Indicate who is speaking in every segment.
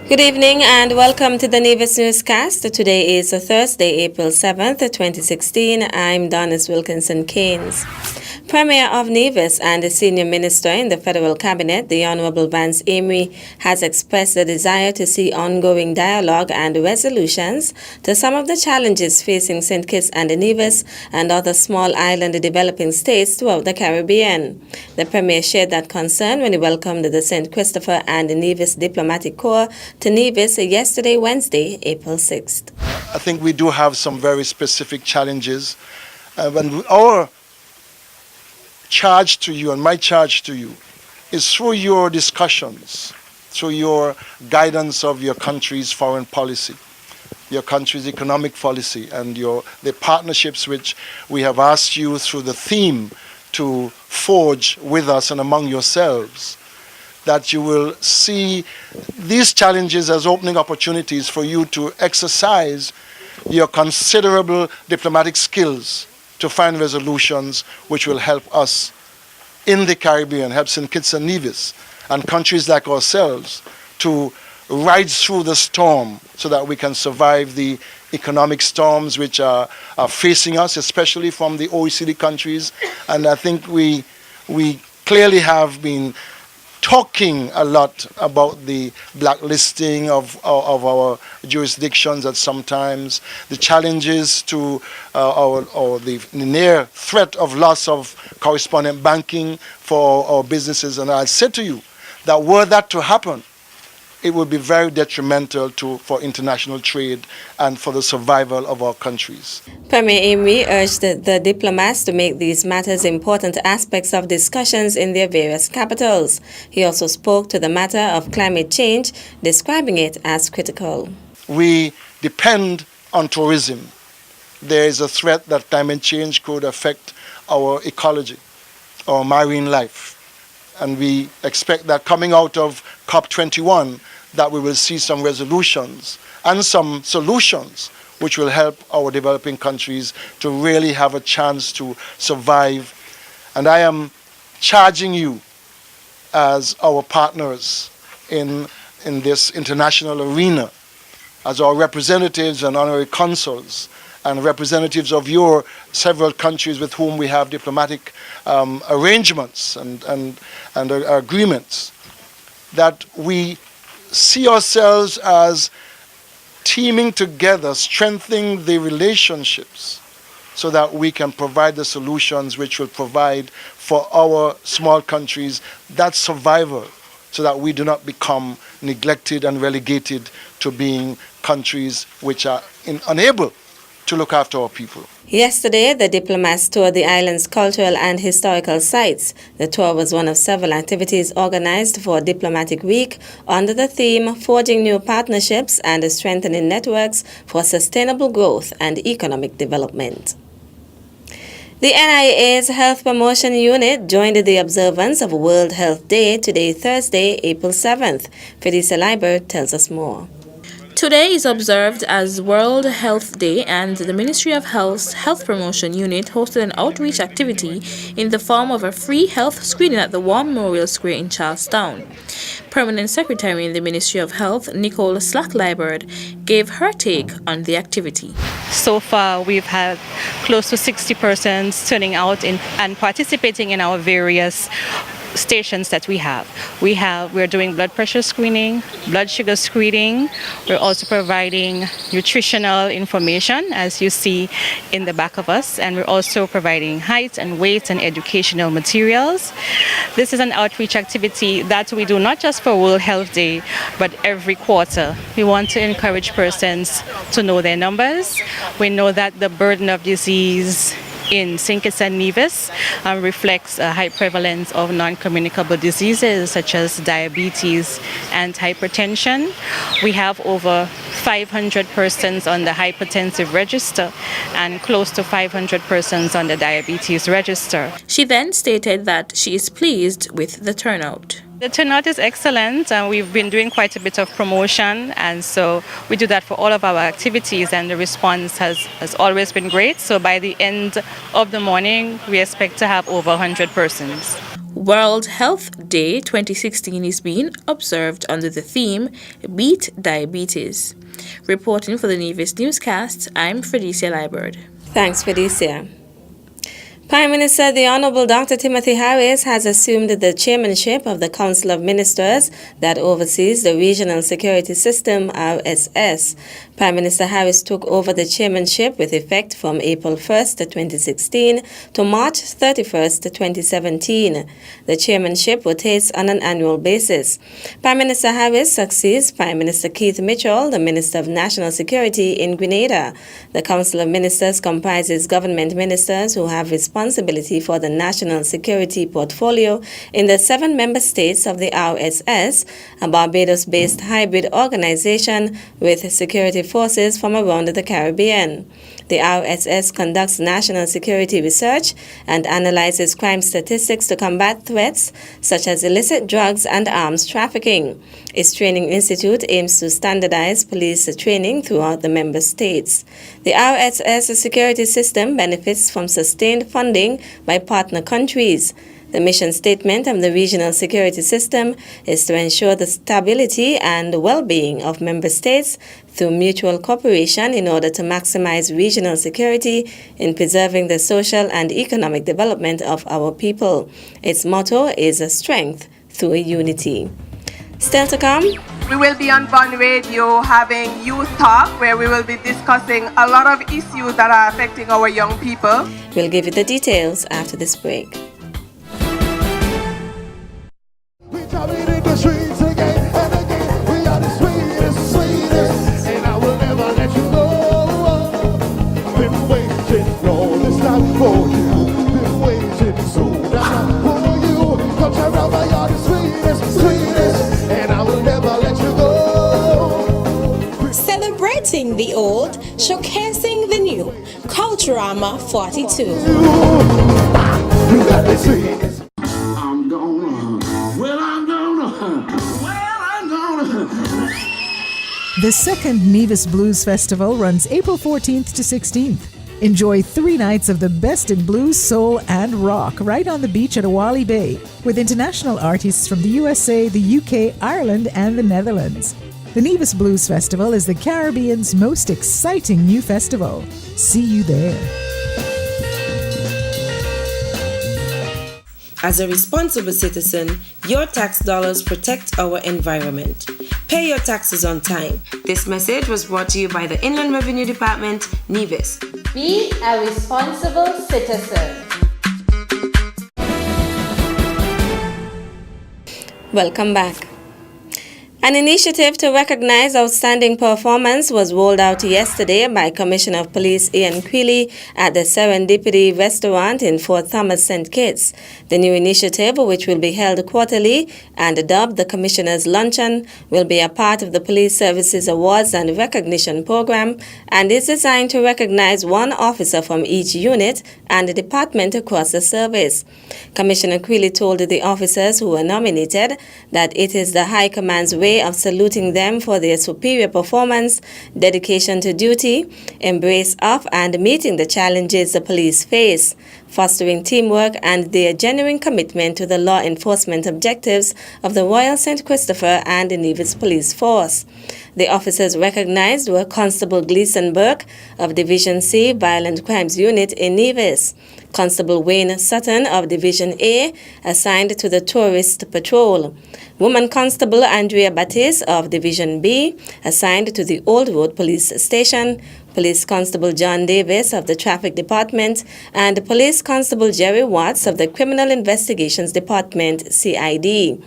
Speaker 1: Good evening and welcome to the Nevis Newscast. Today is Thursday, April 7th, 2016. I'm Donis Wilkinson Keynes. Premier of Nevis and a senior minister in the federal cabinet, the Honorable Vance Amy, has expressed the desire to see ongoing dialogue and resolutions to some of the challenges facing St. Kitts and Nevis and other small island developing states throughout the Caribbean. The Premier shared that concern when he welcomed the St. Christopher and Nevis Diplomatic Corps to Nevis yesterday, Wednesday, April 6th.
Speaker 2: I think we do have some very specific challenges. And our charge to you and my charge to you is through your discussions, through your guidance of your country's foreign policy, your country's economic policy, and the partnerships which we have asked you through the theme to forge with us and among yourselves, that you will see these challenges as opening opportunities for you to exercise your considerable diplomatic skills to find resolutions which will help us in the Caribbean, help St. Kitts and Nevis, and countries like ourselves to ride through the storm so that we can survive the economic storms which are facing us, especially from the OECD countries. And I think we clearly have been talking a lot about the blacklisting of our jurisdictions at sometimes, the challenges to the near threat of loss of correspondent banking for our businesses. And I said to you that were that to happen, it would be very detrimental for international trade and for the survival of our countries.
Speaker 1: Premier Amy urged the diplomats to make these matters important aspects of discussions in their various capitals. He also spoke to the matter of climate change, describing it as critical.
Speaker 2: We depend on tourism. There is a threat that climate change could affect our ecology, our marine life. And we expect that coming out of COP21, that we will see some resolutions and some solutions which will help our developing countries to really have a chance to survive. And I am charging you as our partners in this international arena, as our representatives and honorary consuls, and representatives of your several countries with whom we have diplomatic arrangements and agreements, that we see ourselves as teaming together, strengthening the relationships so that we can provide the solutions which will provide for our small countries that survival, so that we do not become neglected and relegated to being countries which are unable to look after our people.
Speaker 1: Yesterday, the diplomats toured the island's cultural and historical sites. The tour was one of several activities organized for Diplomatic Week under the theme Forging New Partnerships and Strengthening Networks for Sustainable Growth and Economic Development. The NIA's Health Promotion Unit joined the observance of World Health Day today, Thursday, April 7th. Felicia Liber tells us more.
Speaker 3: Today is observed as World Health Day, and the Ministry of Health's Health Promotion Unit hosted an outreach activity in the form of a free health screening at the War Memorial Square in Charlestown. Permanent Secretary in the Ministry of Health, Nicole Slack-Liburd, gave her take on the activity.
Speaker 4: So far, we've had close to 60 persons turning out and participating in our various stations that we have. We're doing blood pressure screening, blood sugar screening. We're also providing nutritional information, as you see in the back of us, and we're also providing height and weight and educational materials. This is an outreach activity that we do not just for World Health Day, but every quarter. We want to encourage persons to know their numbers. We know that the burden of disease in St. Kitts and Nevis reflects a high prevalence of non-communicable diseases such as diabetes and hypertension. We have over 500 persons on the hypertensive register and close to 500 persons on the diabetes register.
Speaker 3: She then stated that she is pleased with the turnout.
Speaker 4: The turnout is excellent, and we've been doing quite a bit of promotion, and so we do that for all of our activities, and the response has always been great. So by the end of the morning, we expect to have over 100 persons.
Speaker 3: World Health Day 2016 is being observed under the theme Beat Diabetes. Reporting for the Nevis Newscast, I'm Felicia Liburd.
Speaker 1: Thanks, Felicia. Prime Minister the Honorable Dr. Timothy Harris has assumed the chairmanship of the Council of Ministers that oversees the Regional Security System, RSS. Prime Minister Harris took over the chairmanship with effect from April 1st, 2016 to March 31st, 2017. The chairmanship rotates on an annual basis. Prime Minister Harris succeeds Prime Minister Keith Mitchell, the Minister of National Security in Grenada. The Council of Ministers comprises government ministers who have responsibility for the national security portfolio in the 7 member states of the RSS, a Barbados-based hybrid organization with security forces from around the Caribbean. The RSS conducts national security research and analyzes crime statistics to combat threats such as illicit drugs and arms trafficking. Its training institute aims to standardize police training throughout the member states. The RSS security system benefits from sustained funding by partner countries. The mission statement of the regional security system is to ensure the stability and well-being of member states through mutual cooperation in order to maximize regional security in preserving the social and economic development of our people. Its motto is strength through unity. Still to come,
Speaker 5: we will be on Bond Radio having Youth Talk, where we will be discussing a lot of issues that are affecting our young people.
Speaker 1: We'll give you the details after this break.
Speaker 6: The streets again and again. We are the sweetest, sweetest, and I will never let you go. Been waiting all this time for you. Been waiting so long for you. Come around, we are the sweetest, sweetest, and I will never let you go.
Speaker 7: Celebrating the old, showcasing the new. Culturama 42.
Speaker 6: You got the sweetest.
Speaker 8: The second Nevis Blues Festival runs April 14th to 16th. Enjoy 3 nights of the best in blues, soul, and rock right on the beach at Awali Bay with international artists from the USA, the UK, Ireland, and the Netherlands. The Nevis Blues Festival is the Caribbean's most exciting new festival. See you there.
Speaker 9: As a responsible citizen, your tax dollars protect our environment. Pay your taxes on time. This message was brought to you by the Inland Revenue Department, Nevis.
Speaker 10: Be a responsible citizen.
Speaker 1: Welcome back. An initiative to recognize outstanding performance was rolled out yesterday by Commissioner of Police Ian Quealy at the Serendipity Restaurant in Fort Thomas, St. Kitts. The new initiative, which will be held quarterly and dubbed the Commissioner's Luncheon, will be a part of the Police Services Awards and Recognition Program and is designed to recognize one officer from each unit and department across the service. Commissioner Quealy told the officers who were nominated that it is the High Command's way of saluting them for their superior performance, dedication to duty, embrace of and meeting the challenges the police face, fostering teamwork and their genuine commitment to the law enforcement objectives of the Royal St. Christopher and the Nevis Police Force. The officers recognized were Constable Gleason Burke of Division C Violent Crimes Unit in Nevis, Constable Wayne Sutton of Division A, assigned to the Tourist Patrol, Woman Constable Andrea Battis of Division B, assigned to the Old Road Police Station, Police Constable John Davis of the Traffic Department, and Police Constable Jerry Watts of the Criminal Investigations Department, CID.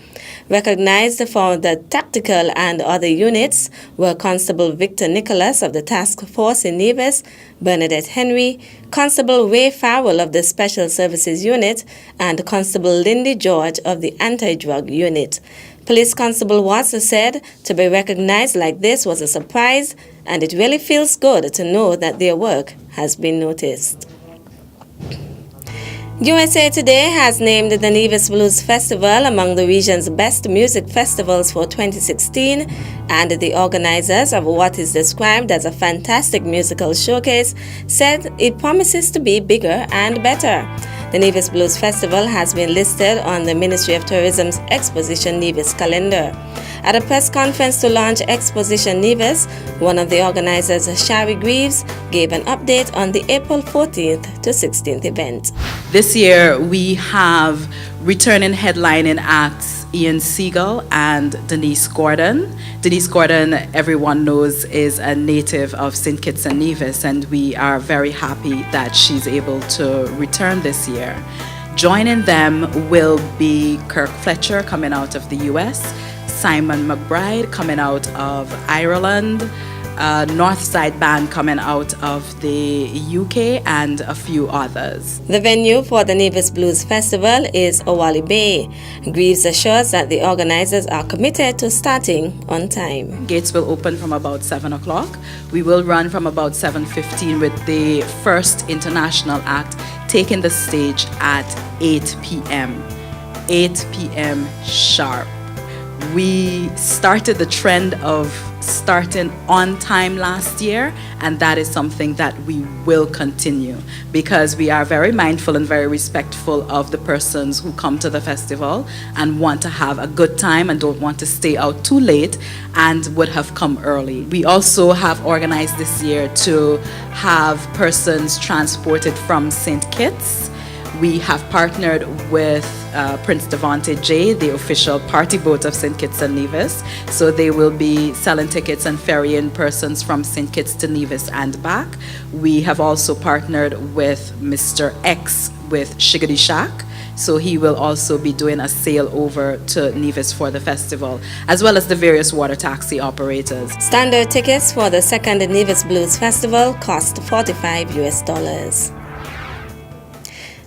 Speaker 1: Recognized for the tactical and other units were Constable Victor Nicholas of the Task Force in Nevis, Bernadette Henry, Constable Ray Farrell of the Special Services Unit, and Constable Lindy George of the Anti-Drug Unit. Police Constable Watts said to be recognized like this was a surprise, and it really feels good to know that their work has been noticed. USA Today has named the Nevis Blues Festival among the region's best music festivals for 2016, and the organizers of what is described as a fantastic musical showcase said it promises to be bigger and better. The Nevis Blues Festival has been listed on the Ministry of Tourism's Exposition Nevis calendar. At a press conference to launch Exposition Nevis, one of the organizers, Shari Greaves, gave an update on the April 14th to 16th event.
Speaker 11: This year we have returning headlining acts Ian Siegel and Denise Gordon. Denise Gordon, everyone knows, is a native of St. Kitts and Nevis, and we are very happy that she's able to return this year. Joining them will be Kirk Fletcher coming out of the US, Simon McBride coming out of Ireland, Northside Band coming out of the UK, and a few others.
Speaker 1: The venue for the Nevis Blues Festival is Owali Bay. Greaves assures that the organizers are committed to starting on time.
Speaker 11: Gates will open from about 7 o'clock. We will run from about 7:15 with the first international act taking the stage at 8 p.m. 8 p.m. sharp. We started the trend of starting on time last year, and that is something that we will continue because we are very mindful and very respectful of the persons who come to the festival and want to have a good time and don't want to stay out too late and would have come early. We also have organized this year to have persons transported from St. Kitts. We have partnered with Prince Devonte J, the official party boat of St. Kitts and Nevis. So they will be selling tickets and ferrying persons from St. Kitts to Nevis and back. We have also partnered with Mr. X with Shiggity Shack. So he will also be doing a sail over to Nevis for the festival, as well as the various water taxi operators.
Speaker 1: Standard tickets for the second Nevis Blues Festival cost $45.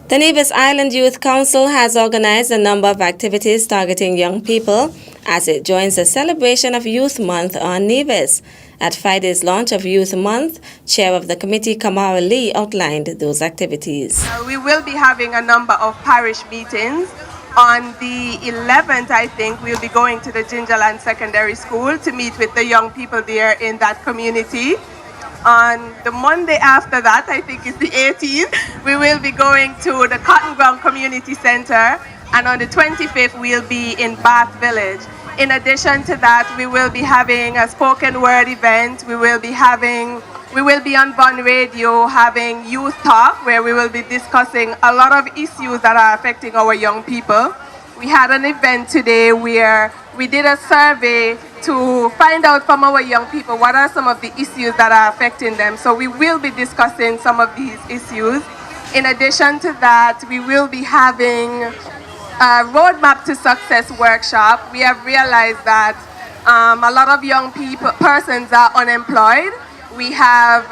Speaker 1: The Nevis Island Youth Council has organized a number of activities targeting young people as it joins the celebration of Youth Month on Nevis. At Friday's launch of Youth Month, Chair of the committee, Kamara Lee, outlined those activities.
Speaker 5: We will be having a number of parish meetings. On the 11th, I think, we'll be going to the Gingerland Secondary School to meet with the young people there in that community. On the Monday after that, I think it's the 18th, we will be going to the Cotton Ground Community Center, and on the 25th, we'll be in Bath Village. In addition to that, we will be having a spoken word event. We will be on Bun Radio having youth talk, where we will be discussing a lot of issues that are affecting our young people. We had an event today where we did a survey to find out from our young people what are some of the issues that are affecting them. So we will be discussing some of these issues. In addition to that, we will be having a Roadmap to Success workshop. We have realized that a lot of young persons are unemployed. We have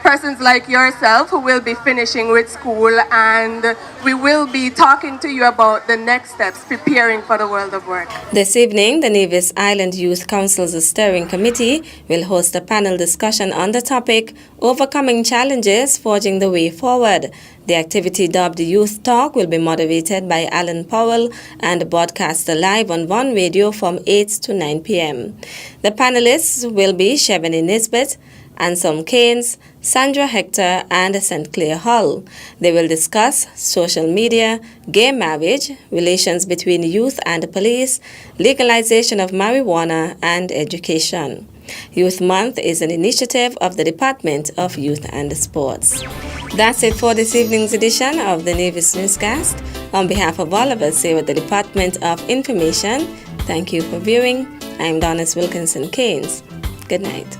Speaker 5: persons like yourself who will be finishing with school, and we will be talking to you about the next steps, preparing for the world of work.
Speaker 1: This evening, the Nevis Island Youth Council's Steering Committee will host a panel discussion on the topic, Overcoming Challenges, Forging the Way Forward. The activity, dubbed Youth Talk, will be moderated by Alan Powell and broadcast live on One Radio from 8 to 9 p.m. The panelists will be Shebony Nisbet, Anselm Keynes, Sandra Hector, and St. Clair Hull. They will discuss social media, gay marriage, relations between youth and police, legalization of marijuana, and education. Youth Month is an initiative of the Department of Youth and Sports. That's it for this evening's edition of the Nevis Newscast. On behalf of all of us here at the Department of Information, thank you for viewing. I'm Donis Wilkinson Keynes. Good night.